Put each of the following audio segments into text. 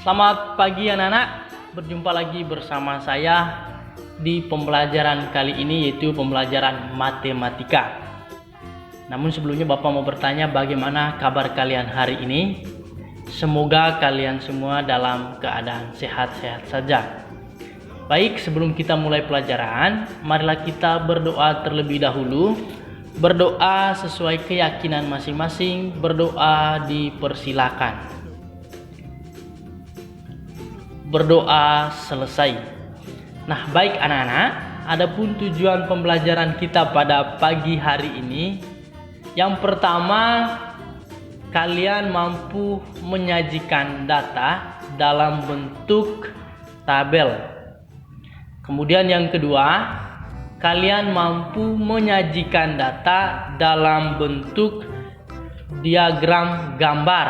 Selamat pagi anak-anak, berjumpa lagi bersama saya di pembelajaran kali ini, yaitu pembelajaran matematika. Namun sebelumnya Bapak mau bertanya, bagaimana kabar kalian hari ini? Semoga kalian semua dalam keadaan sehat-sehat saja. Baik, sebelum kita mulai pelajaran, marilah kita berdoa terlebih dahulu. Berdoa sesuai keyakinan masing-masing, berdoa dipersilakan. Berdoa selesai. Nah, baik anak-anak, adapun tujuan pembelajaran kita pada pagi hari ini, yang pertama, kalian mampu menyajikan data dalam bentuk tabel. Kemudian yang kedua, kalian mampu menyajikan data dalam bentuk diagram gambar.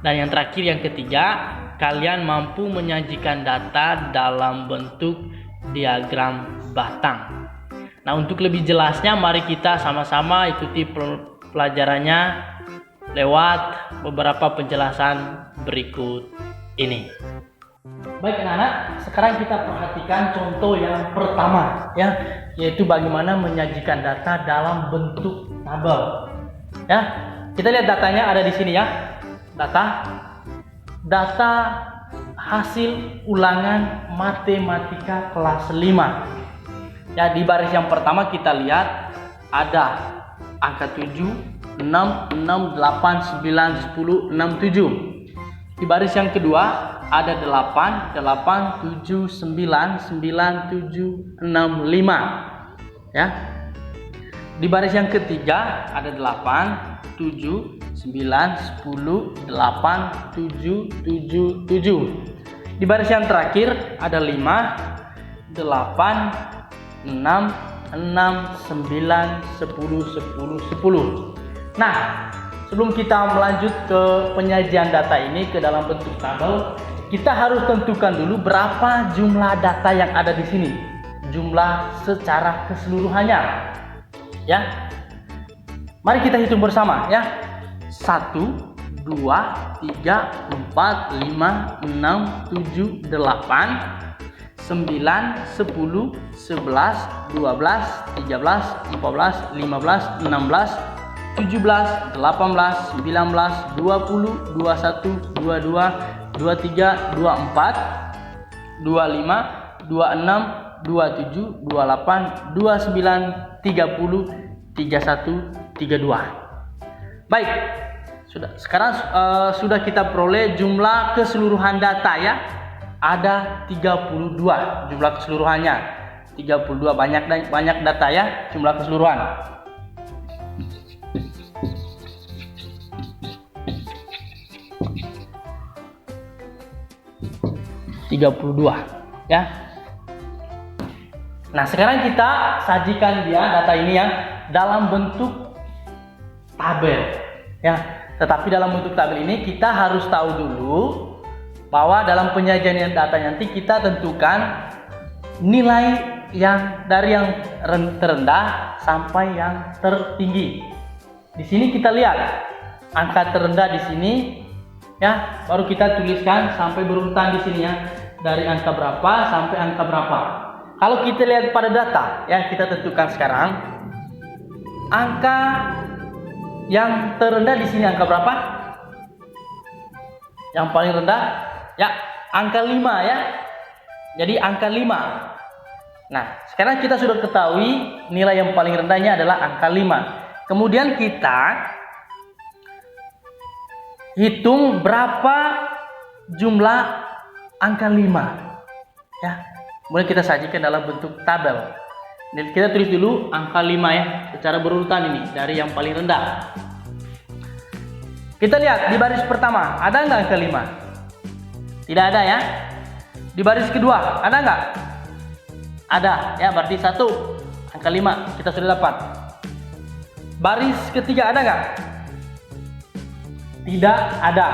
Dan yang terakhir, yang ketiga, kalian mampu menyajikan data dalam bentuk diagram batang. Nah, untuk lebih jelasnya mari kita sama-sama ikuti pelajarannya lewat beberapa penjelasan berikut ini. Baik anak-anak, sekarang kita perhatikan contoh yang pertama ya, yaitu bagaimana menyajikan data dalam bentuk tabel. Ya, kita lihat datanya ada di sini ya. Data hasil ulangan matematika kelas 5. Ya, di baris yang pertama kita lihat ada angka 7, 6, 6, 8, 9, 10, 6, 7. Di baris yang kedua ada 8, 8, 7, 9, 9, 7, 6, 5. Ya. Di baris yang ketiga ada 8, 7, 9, 10, 8, 7, 7, 7. Di baris yang terakhir ada 5, 8, 6, 6, 9, 10, 10, 10. Nah, sebelum kita melanjut ke penyajian data ini ke dalam bentuk tabel, kita harus tentukan dulu berapa jumlah data yang ada di sini. Jumlah secara keseluruhannya. Ya. Mari kita hitung bersama ya. 1, 2, 3, 4, 5, 6, 7, 8, 9, 10, 11, 12, 13, 14, 15, 16, 17, 18, 19, 20, 21, 22, 23, 24, 25, 26, 27, 28, 29, 30, 31, 32. Baik, sekarang sudah kita peroleh jumlah keseluruhan data ya. Ada 32 jumlah keseluruhannya. 32 banyak data ya, jumlah keseluruhan. Ya. Nah, sekarang kita sajikan dia data ini ya dalam bentuk tabel ya. Tetapi dalam bentuk tabel ini kita harus tahu dulu bahwa dalam penyajian data nanti kita tentukan nilai yang dari yang terendah sampai yang tertinggi. Di sini kita lihat angka terendah di sini ya, baru kita tuliskan sampai berurutan di sini ya, dari angka berapa sampai angka berapa. Kalau kita lihat pada data ya, kita tentukan sekarang angka yang terendah di sini angka berapa? Yang paling rendah ya, angka 5 ya. Jadi angka 5. Nah, sekarang kita sudah ketahui nilai yang paling rendahnya adalah angka 5. Kemudian kita hitung berapa jumlah angka 5 ya. Kemudian kita sajikan dalam bentuk tabel. Dan kita tulis dulu angka 5 ya, secara berurutan ini dari yang paling rendah. Kita lihat di baris pertama, ada nggak angka 5? Tidak ada ya. Di baris kedua, ada nggak? Ada ya, berarti 1, angka 5 kita sudah dapat. Baris ketiga ada nggak? Tidak ada.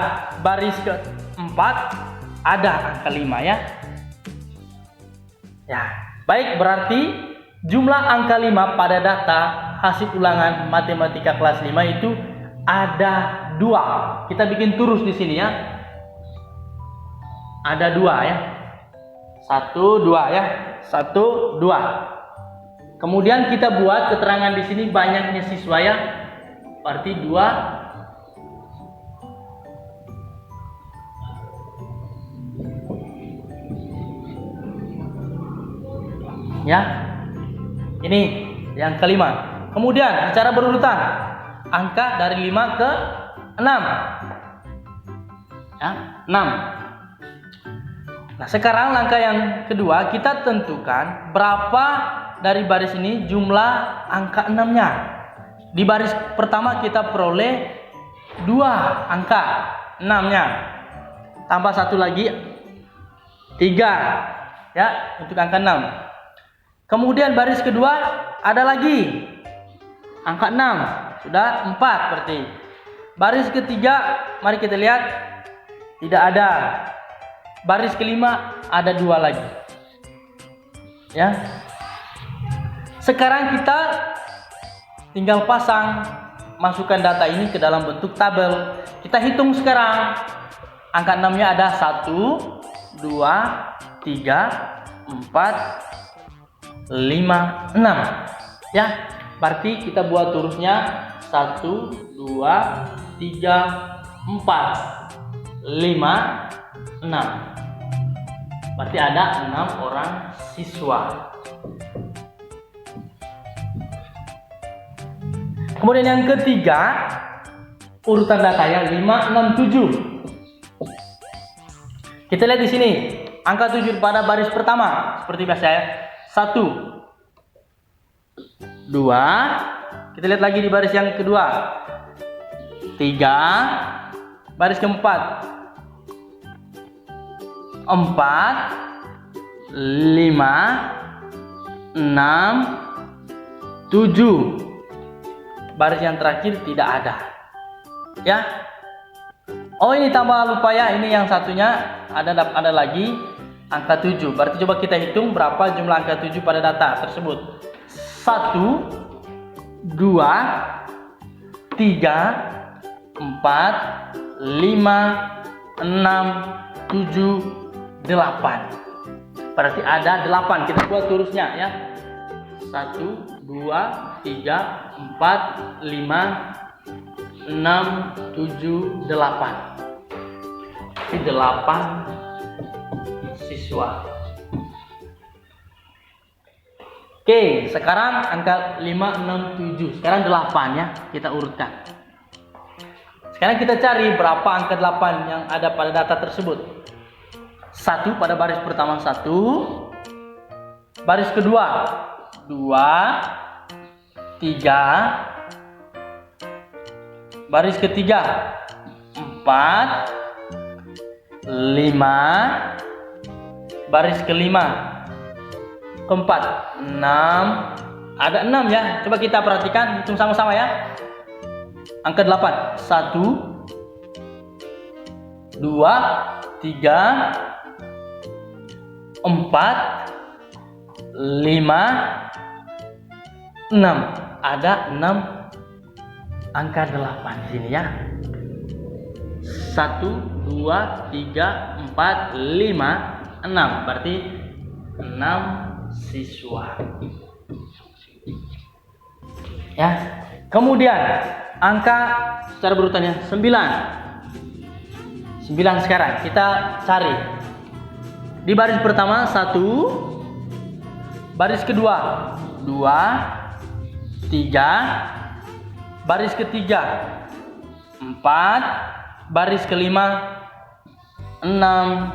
Baris keempat ada angka 5 ya. Ya, baik, berarti jumlah angka 5 pada data hasil ulangan matematika kelas 5 itu ada 2. Kita bikin terus di sini ya. ada 2 ya. 1, 2 ya. 1, 2. Kemudian kita buat keterangan di sini banyaknya siswa ya. Berarti 2. Ya. Ini yang kelima. Kemudian secara berurutan angka dari 5 ke 6. Ya, 6. Nah, sekarang langkah yang kedua, kita tentukan berapa dari baris ini jumlah angka 6-nya. Di baris pertama kita peroleh 2 angka 6-nya. Tambah 1 lagi 3 ya untuk angka 6. Kemudian baris kedua ada lagi angka 6, sudah 4 berarti. Baris ketiga mari kita lihat tidak ada. Baris kelima ada 2 lagi. Ya. Sekarang kita tinggal masukkan data ini ke dalam bentuk tabel. Kita hitung sekarang. Angka 6-nya ada 1, 2, 3, 4, 5, 6 ya. Berarti kita buat terusnya 1, 2, 3, 4, 5, 6. Berarti ada 6 orang siswa. Kemudian yang ketiga, urutan datanya 5, 6, 7. Kita lihat di sini angka 7 pada baris pertama seperti biasa ya. 1, 2. Kita lihat lagi di baris yang kedua. 3. Baris keempat 4, 5, 6, 7. Baris yang terakhir tidak ada. Ya. Oh, ini tambah lupa ya. Ini yang satunya ada lagi angka 7. Berarti coba kita hitung berapa jumlah angka 7 pada data tersebut. 1, 2, 3, 4, 5, 6, 7, 8. Berarti ada 8. Kita buat terusnya ya. 1, 2, 3, 4, 5, 6, 7, 8. Ini 8 siswa. Oke, sekarang angka 5, 6, 7. Sekarang 8 ya, kita urutkan. Sekarang kita cari berapa angka 8 yang ada pada data tersebut. 1 pada baris pertama 1. Baris kedua 2, 3. Baris ketiga 4, 5. Baris kelima keempat 6. Ada 6 ya. Coba kita perhatikan, hitung sama-sama ya. Angka 8. 1, 2, 3, 4, 5, 6. Ada 6 angka 8 di sini ya. 1, 2, 3, 4, 5, 6. Berarti 6 siswa. Ya. Kemudian angka secara berurutannya 9. 9 sekarang kita cari. Di baris pertama 1. Baris kedua 2, 3. Baris ketiga 4. Baris kelima 6,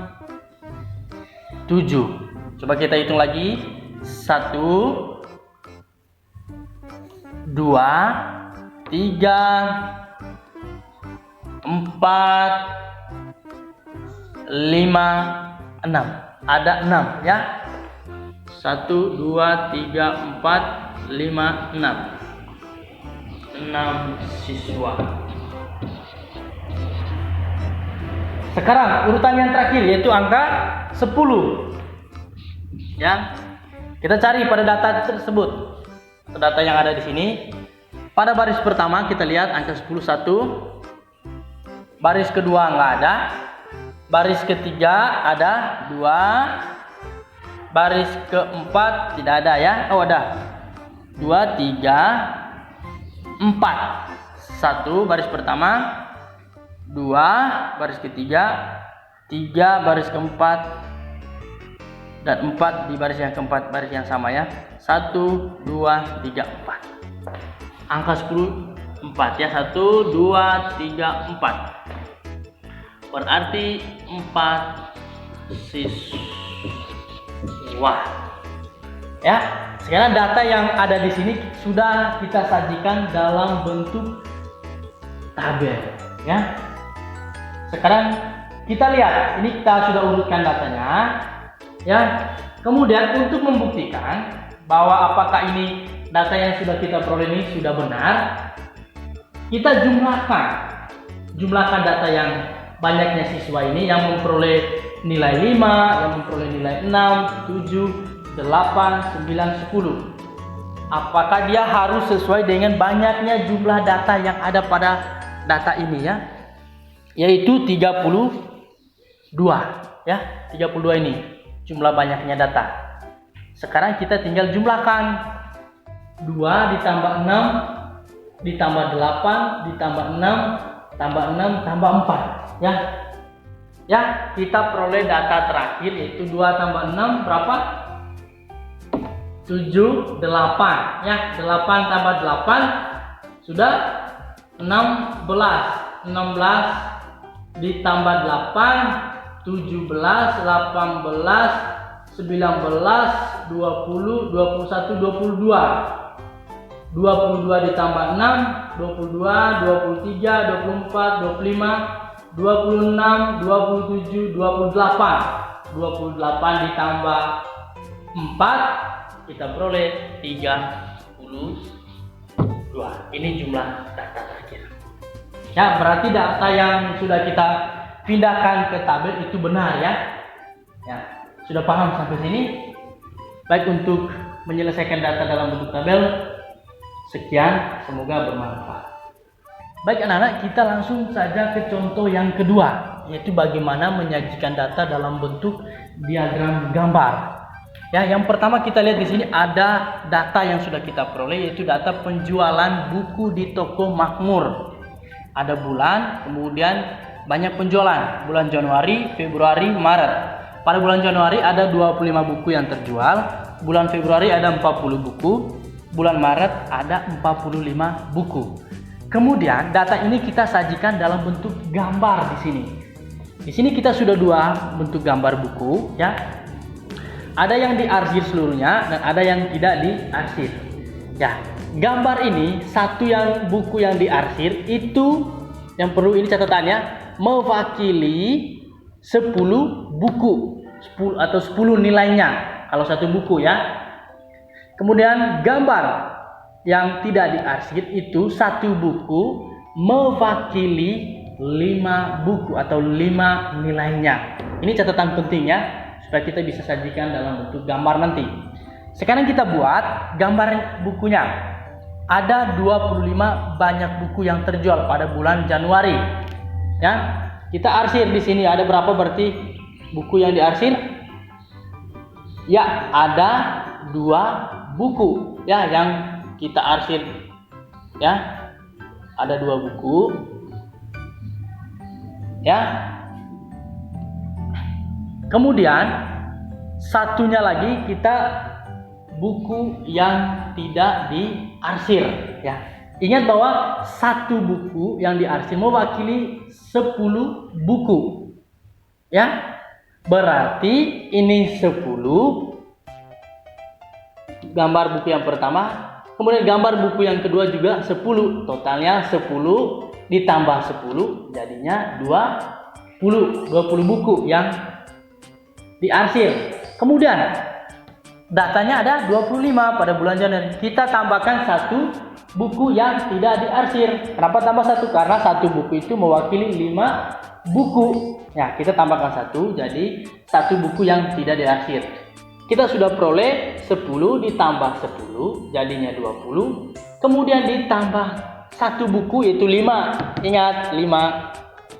7. Coba kita hitung lagi. 1, 2, 3, 4, 5, 6. Ada 6 ya. 1, 2, 3, 4, 5, 6. 6 siswa. Sekarang urutan yang terakhir yaitu angka 10. Ya. Kita cari pada data tersebut. Data yang ada di sini. Pada baris pertama kita lihat angka 10 1. Baris kedua enggak ada. Baris ketiga ada 2. Baris keempat tidak ada ya. Oh ada. 2, 3, 4. 1 baris pertama, 2 baris ketiga, 3 baris keempat, dan 4 di baris yang keempat, baris yang sama ya. 1, 2, 3, 4. Angka 10 4 ya. 1, 2, 3, 4. Berarti 4 siswa. Ya, sekarang data yang ada di sini sudah kita sajikan dalam bentuk tabel ya. Sekarang kita lihat, ini kita sudah urutkan datanya ya. Kemudian untuk membuktikan bahwa apakah ini data yang sudah kita peroleh ini sudah benar, kita jumlahkan data yang banyaknya siswa ini yang memperoleh nilai 5, yang memperoleh nilai 6, 7, 8, 9, 10. Apakah dia harus sesuai dengan banyaknya jumlah data yang ada pada data ini ya, yaitu 32 ya. 32 ini jumlah banyaknya data. Sekarang kita tinggal jumlahkan 2 ditambah 6 ditambah 8 ditambah 6 tambah 6 tambah 4 ya. Ya, kita peroleh data terakhir yaitu 2 tambah 6 berapa? 7, 8 ya. 8 tambah 8 sudah 16. 16 ditambah 8 17, 18, 19, 20, 21, 22. 22 ditambah 6, 22, 23, 24, 25, 26, 27, 28. 28 ditambah 4 kita peroleh 32. Ini jumlah data terakhir. Ya, berarti data yang sudah kita pindahkan ke tabel itu benar ya. Ya, sudah paham sampai sini? Baik, untuk menyelesaikan data dalam bentuk tabel, sekian, semoga bermanfaat. Baik anak-anak, kita langsung saja ke contoh yang kedua, yaitu bagaimana menyajikan data dalam bentuk diagram gambar. Ya, yang pertama kita lihat di sini ada data yang sudah kita peroleh, yaitu data penjualan buku di toko Makmur. Ada bulan, kemudian banyak penjualan, bulan Januari, Februari, Maret. Pada bulan Januari ada 25 buku yang terjual, bulan Februari ada 40 buku, bulan Maret ada 45 buku. Kemudian data ini kita sajikan dalam bentuk gambar di sini. Di sini kita sudah 2 bentuk gambar buku ya. Ada yang diarsir seluruhnya dan ada yang tidak diarsir. Ya, gambar ini satu yang buku yang diarsir itu yang perlu ini catatannya mewakili 10 buku, 10 atau 10 nilainya kalau satu buku ya. Kemudian gambar yang tidak diarsir itu satu buku mewakili 5 buku atau 5 nilainya. Ini catatan pentingnya supaya kita bisa sajikan dalam bentuk gambar nanti. Sekarang kita buat gambar bukunya. Ada 25 banyak buku yang terjual pada bulan Januari. Ya, kita arsir di sini ada berapa berarti buku yang diarsir? Ya, ada 2 buku ya yang kita arsir. Ya, ada 2 buku. Ya. Kemudian satunya lagi kita buku yang tidak diarsir ya. Ingat bahwa satu buku yang diarsir mewakili 10 buku. Ya. Berarti ini 10 gambar buku yang pertama, kemudian gambar buku yang kedua juga 10. Totalnya 10 ditambah 10 jadinya 20 buku yang diarsir. Kemudian datanya ada 25 pada bulan Januari. Kita tambahkan 1 buku yang tidak diarsir. Kenapa tambah 1? Karena 1 buku itu mewakili 5 buku. Ya, kita tambahkan 1 jadi 1 buku yang tidak diarsir. Kita sudah peroleh 10 ditambah 10 jadinya 20. Kemudian ditambah 1 buku yaitu 5. Ingat 5.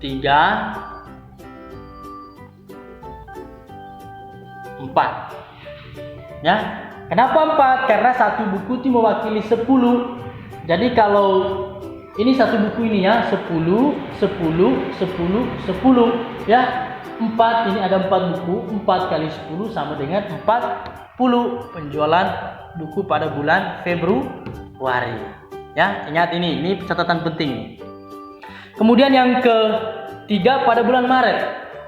3, 4. Ya, kenapa 4? Karena satu buku itu mewakili 10. Jadi kalau ini satu buku ini ya, 10, 10, 10, 10 ya. 4 ini ada 4 buku, 4 kali 10 sama dengan 40 penjualan buku pada bulan Februari. Ya, ingat ini catatan penting. Kemudian yang ketiga, pada bulan Maret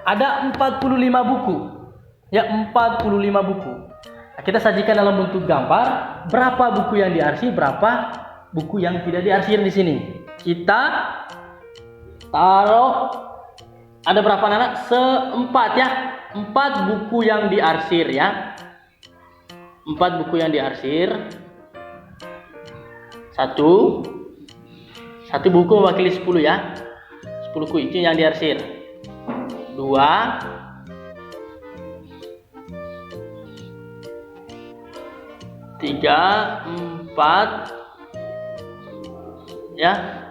ada 45 buku. Ya, 45 buku. Nah, kita sajikan dalam bentuk gambar berapa buku yang diarsir, berapa buku yang tidak diarsir di sini. Kita taruh ada berapa anak? 4 ya. 4 buku yang diarsir ya. 4 buku yang diarsir. Satu buku mewakili 10 ya. 10 buku itu yang diarsir. 2, 3, 4 ya.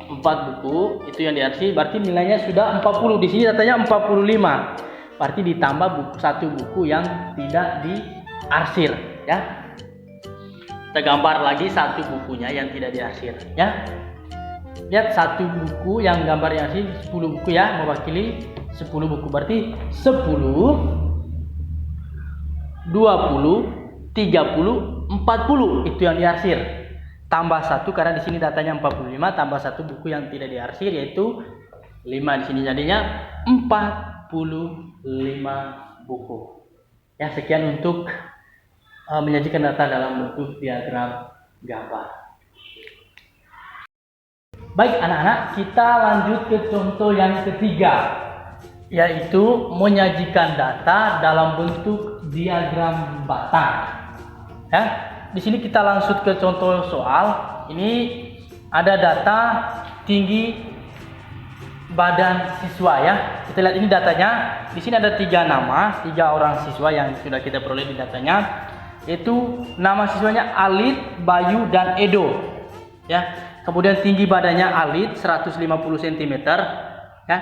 4 buku itu yang diarsir, berarti nilainya sudah 40. Di sini datanya 45. Berarti ditambah satu buku yang tidak diarsir ya. Kita gambar lagi satu bukunya yang tidak diarsir ya. Lihat satu buku yang gambarnya arsir 10 buku ya, mewakili 10 buku. Berarti 10, 20, 30, 40 itu yang diarsir. Tambah 1 karena di sini datanya 45, tambah 1 buku yang tidak diarsir yaitu 5 di sini, jadinya 45 buku. Ya, sekian untuk menyajikan data dalam bentuk diagram gambar. Baik anak-anak, kita lanjut ke contoh yang ketiga, yaitu menyajikan data dalam bentuk diagram batang. Ya, di sini kita langsung ke contoh soal. Ini ada data tinggi badan siswa ya. Kita lihat ini datanya. Di sini ada 3 nama, 3 orang siswa yang sudah kita peroleh di datanya. Yaitu nama siswanya Alit, Bayu, dan Edo. Ya. Kemudian tinggi badannya Alit 150 cm ya.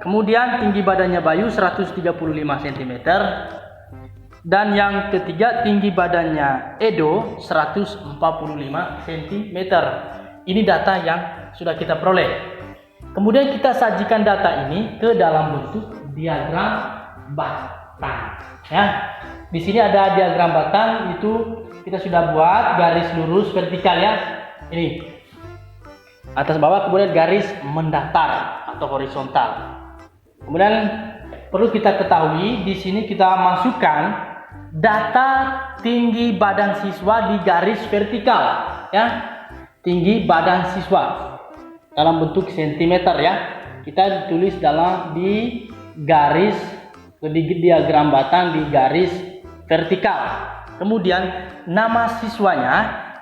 Kemudian tinggi badannya Bayu 135 cm. Dan yang ketiga tinggi badannya Edo 145 cm. Ini data yang sudah kita peroleh. Kemudian kita sajikan data ini ke dalam bentuk diagram batang. Ya, di sini ada diagram batang, itu kita sudah buat garis lurus vertikal ya. Ini atas bawah, kemudian garis mendatar atau horizontal. Kemudian perlu kita ketahui di sini kita masukkan data tinggi badan siswa di garis vertikal ya. Tinggi badan siswa dalam bentuk sentimeter ya. Kita tulis di garis di diagram batang di garis vertikal. Kemudian nama siswanya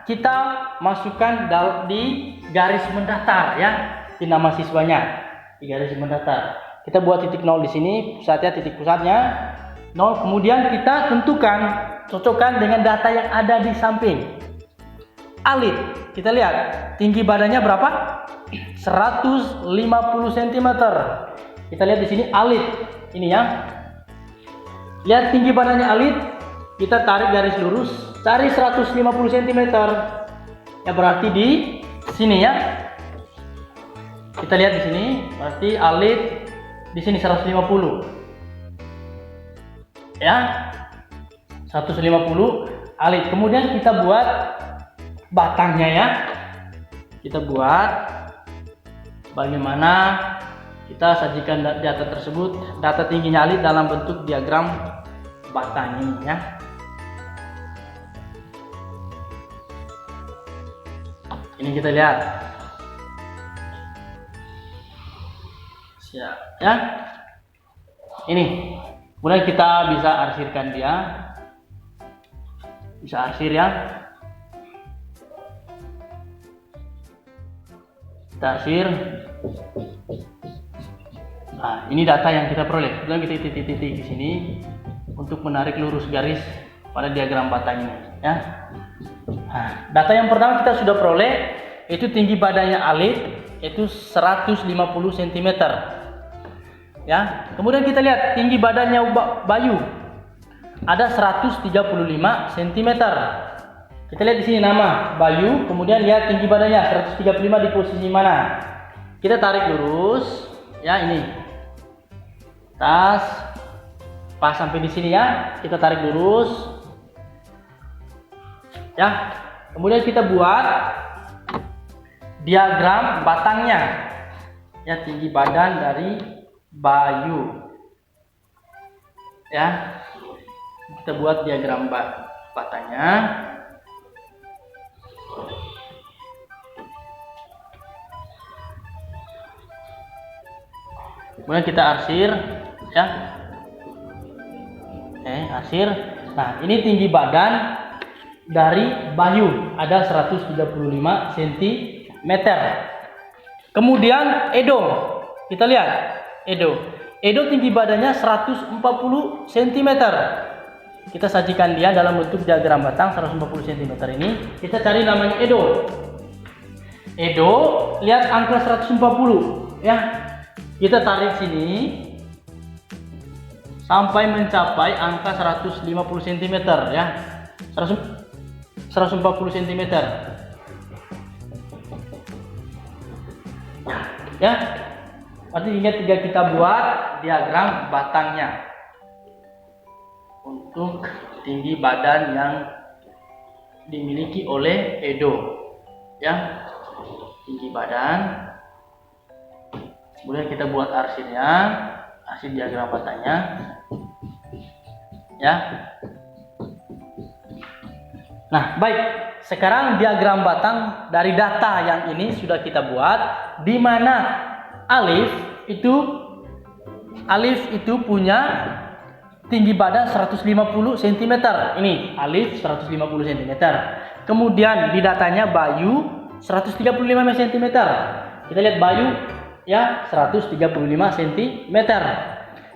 kita masukkan di garis mendatar ya. Di nama siswanya di garis mendatar. Kita buat titik 0 di sini, pusatnya, titik pusatnya 0. Kemudian kita tentukan, cocokkan dengan data yang ada di samping. Alit, kita lihat tinggi badannya berapa? 150 cm. Kita lihat di sini Alit ini ya. Lihat tinggi badannya Alit, kita tarik garis lurus, cari 150 cm. Ya, berarti di sini ya. Kita lihat di sini, berarti Alit di sini 150. Ya, 150 Alit. Kemudian kita buat batangnya ya. Kita buat bagaimana Kita sajikan data tersebut, data tingginya Alif dalam bentuk diagram batang ini ya. Ini kita lihat. Siap ya. Ini. Kemudian kita bisa arsirkan dia. Bisa arsir ya. Kita arsir. Nah, ini data yang kita peroleh. Kemudian kita titik-titik di sini untuk menarik lurus garis pada diagram batang ini ya. Nah, data yang pertama kita sudah peroleh, itu tinggi badannya Alif itu 150 cm ya. Kemudian kita lihat tinggi badannya Bayu ada 135 cm. Kita lihat di sini nama Bayu, kemudian lihat tinggi badannya 135 di posisi mana. Kita tarik lurus ya, ini tas pas sampai di sini ya. Kita tarik lurus ya. Kemudian kita buat diagram batangnya ya, tinggi badan dari Bayu ya. Kita buat diagram batangnya. Kemudian kita arsir ya. Arsir. Nah, ini tinggi badan dari Bayu ada 135 cm. Kemudian Edo, kita lihat Edo tinggi badannya 140 cm. Kita sajikan dia dalam bentuk diagram batang 140 cm ini. Kita cari namanya Edo. Lihat angka 140 ya. Kita tarik sini sampai mencapai angka 150 cm ya. 140 cm ya. Berarti ingat kita buat diagram batangnya untuk tinggi badan yang dimiliki oleh Edo ya. Tinggi badan. Kemudian kita buat arsirnya, arsir diagram batangnya ya. Nah, baik. Sekarang diagram batang dari data yang ini sudah kita buat, di mana Alif itu punya tinggi badan 150 cm. Ini Alif 150 cm. Kemudian di datanya Bayu 135 cm. Kita lihat Bayu ya 135 cm.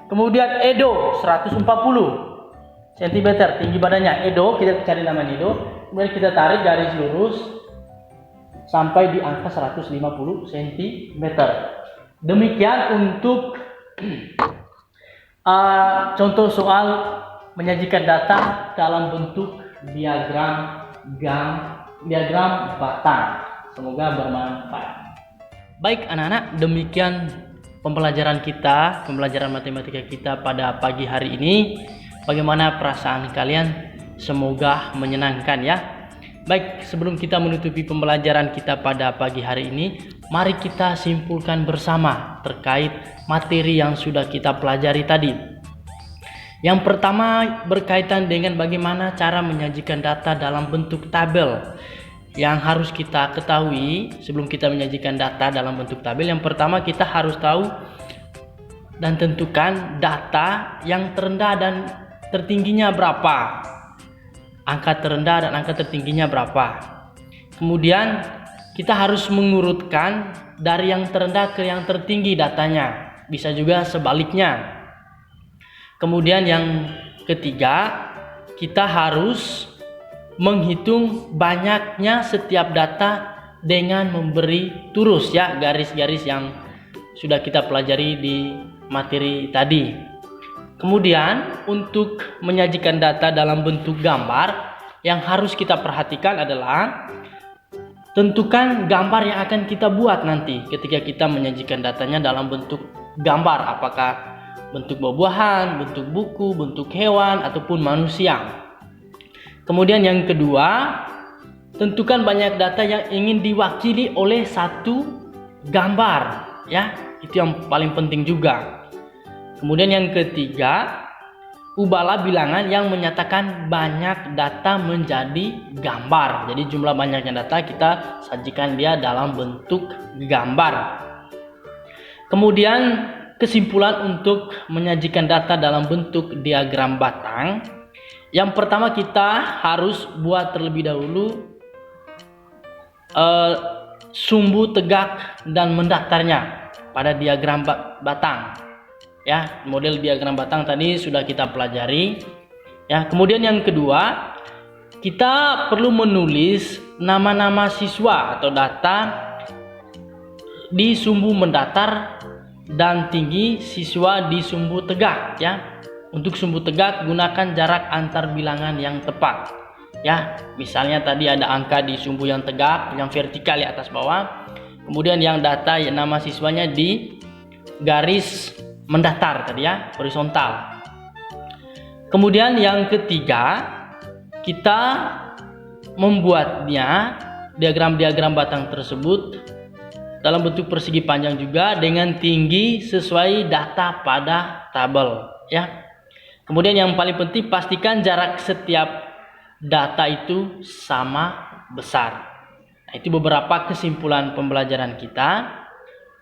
Kemudian Edo 140 cm tinggi badannya. Edo, kita cari nama Edo. Kemudian kita tarik garis lurus sampai di angka 150 cm. Demikian untuk contoh soal menyajikan data dalam bentuk diagram batang. Semoga bermanfaat. Baik anak-anak, demikian pembelajaran matematika kita pada pagi hari ini. Bagaimana perasaan kalian? Semoga menyenangkan ya. Baik, sebelum kita menutupi pembelajaran kita pada pagi hari ini, mari kita simpulkan bersama terkait materi yang sudah kita pelajari tadi. Yang pertama berkaitan dengan bagaimana cara menyajikan data dalam bentuk tabel. Yang harus kita ketahui sebelum kita menyajikan data dalam bentuk tabel, yang pertama kita harus tahu dan tentukan data yang terendah dan tertingginya berapa. Angka terendah dan angka tertingginya berapa. Kemudian kita harus mengurutkan dari yang terendah ke yang tertinggi datanya. Bisa juga sebaliknya. Kemudian yang ketiga, kita harus menghitung banyaknya setiap data dengan memberi turus ya, garis-garis yang sudah kita pelajari di materi tadi. Kemudian untuk menyajikan data dalam bentuk gambar, yang harus kita perhatikan adalah tentukan gambar yang akan kita buat nanti ketika kita menyajikan datanya dalam bentuk gambar, apakah bentuk buah-buahan, bentuk buku, bentuk hewan ataupun manusia. Kemudian yang kedua, tentukan banyak data yang ingin diwakili oleh satu gambar ya. Itu yang paling penting juga. Kemudian yang ketiga, ubahlah bilangan yang menyatakan banyak data menjadi gambar. Jadi jumlah banyaknya data kita sajikan dia dalam bentuk gambar. Kemudian kesimpulan untuk menyajikan data dalam bentuk diagram batang. Yang pertama kita harus buat terlebih dahulu sumbu tegak dan mendatarnya pada diagram batang. Ya, model diagram batang tadi sudah kita pelajari. Ya, kemudian yang kedua, kita perlu menulis nama-nama siswa atau data di sumbu mendatar dan tinggi siswa di sumbu tegak, ya. Untuk sumbu tegak gunakan jarak antar bilangan yang tepat. Ya, misalnya tadi ada angka di sumbu yang tegak, yang vertikal di atas bawah. Kemudian yang data nama siswanya di garis mendatar tadi ya, horizontal. Kemudian yang ketiga, kita membuatnya diagram-diagram batang tersebut dalam bentuk persegi panjang juga dengan tinggi sesuai data pada tabel, ya. Kemudian yang paling penting, pastikan jarak setiap data itu sama besar. Nah, itu beberapa kesimpulan pembelajaran kita.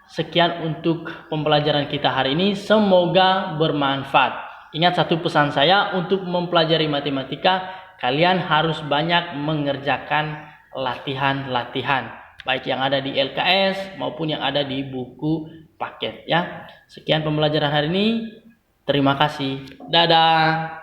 Sekian untuk pembelajaran kita hari ini, semoga bermanfaat. Ingat satu pesan saya, untuk mempelajari matematika kalian harus banyak mengerjakan latihan-latihan, baik yang ada di LKS maupun yang ada di buku paket, ya. Sekian pembelajaran hari ini. Terima kasih. Dadah.